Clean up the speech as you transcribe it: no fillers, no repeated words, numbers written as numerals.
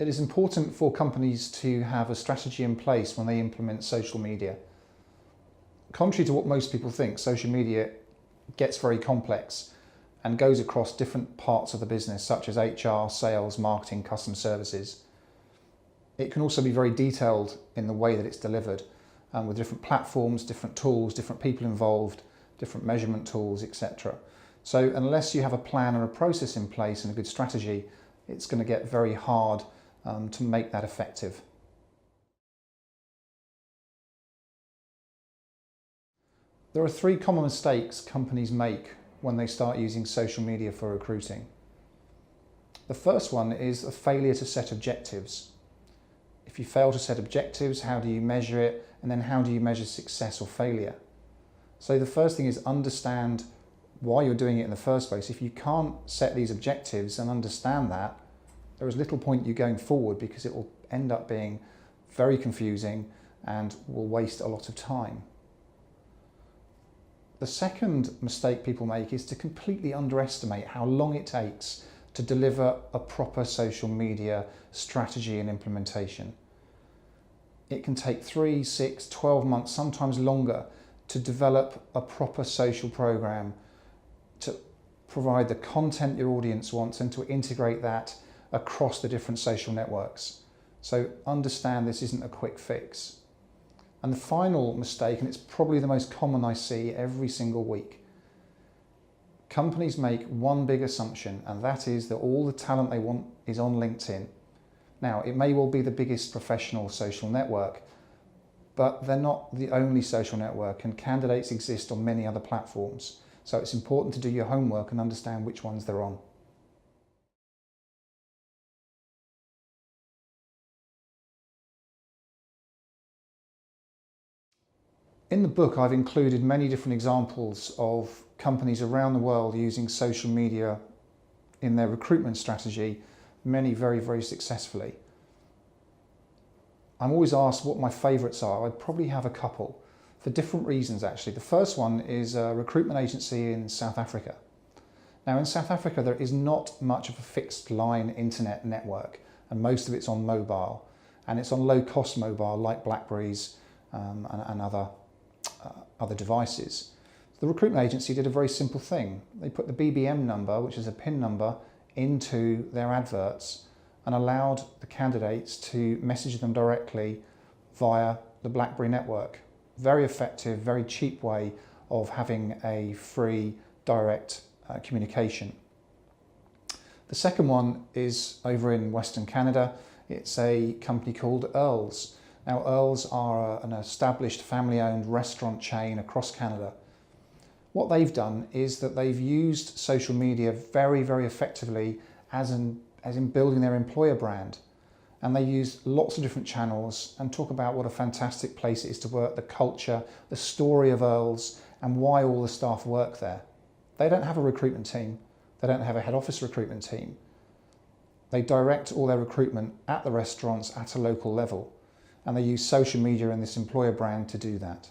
It is important for companies to have a strategy in place when they implement social media. Contrary to what most people think, social media gets very complex and goes across different parts of the business, such as HR, sales, marketing, customer services. It can also be very detailed in the way that it's delivered, with different platforms, different tools, different people involved, different measurement tools, etc. So unless you have a plan or a process in place and a good strategy, it's going to get very hard to make that effective. There are three common mistakes companies make when they start using social media for recruiting. The first one is a failure to set objectives. If you fail to set objectives, how do you measure it? And then how do you measure success or failure? So the first thing is understand why you're doing it in the first place. If you can't set these objectives and understand that, there is little point you going forward, because it will end up being very confusing and will waste a lot of time. The second mistake people make is to completely underestimate how long it takes to deliver a proper social media strategy and implementation. It can take 3, 6, 12 months, sometimes longer, to develop a proper social program, to provide the content your audience wants and to integrate that across the different social networks. So understand this isn't a quick fix. And the final mistake, and it's probably the most common I see every single week, companies make one big assumption, and that is that all the talent they want is on LinkedIn. Now, it may well be the biggest professional social network, but they're not the only social network, and candidates exist on many other platforms. So it's important to do your homework and understand which ones they're on. In the book, I've included many different examples of companies around the world using social media in their recruitment strategy, many very, very successfully. I'm always asked what my favourites are. I'd probably have a couple, for different reasons actually. The first one is a recruitment agency in South Africa. Now in South Africa there is not much of a fixed line internet network, and most of it's on mobile, and it's on low cost mobile like Blackberries and other devices. The recruitment agency did a very simple thing. They put the BBM number, which is a PIN number, into their adverts and allowed the candidates to message them directly via the BlackBerry network. Very effective, very cheap way of having a free direct communication. The second one is over in Western Canada. It's a company called Earls. Now Earls are an established family-owned restaurant chain across Canada. What they've done is that they've used social media very, very effectively as in building their employer brand. And they use lots of different channels and talk about what a fantastic place it is to work, the culture, the story of Earls, and why all the staff work there. They don't have a recruitment team. They don't have a head office recruitment team. They direct all their recruitment at the restaurants at a local level. And they use social media and this employer brand to do that.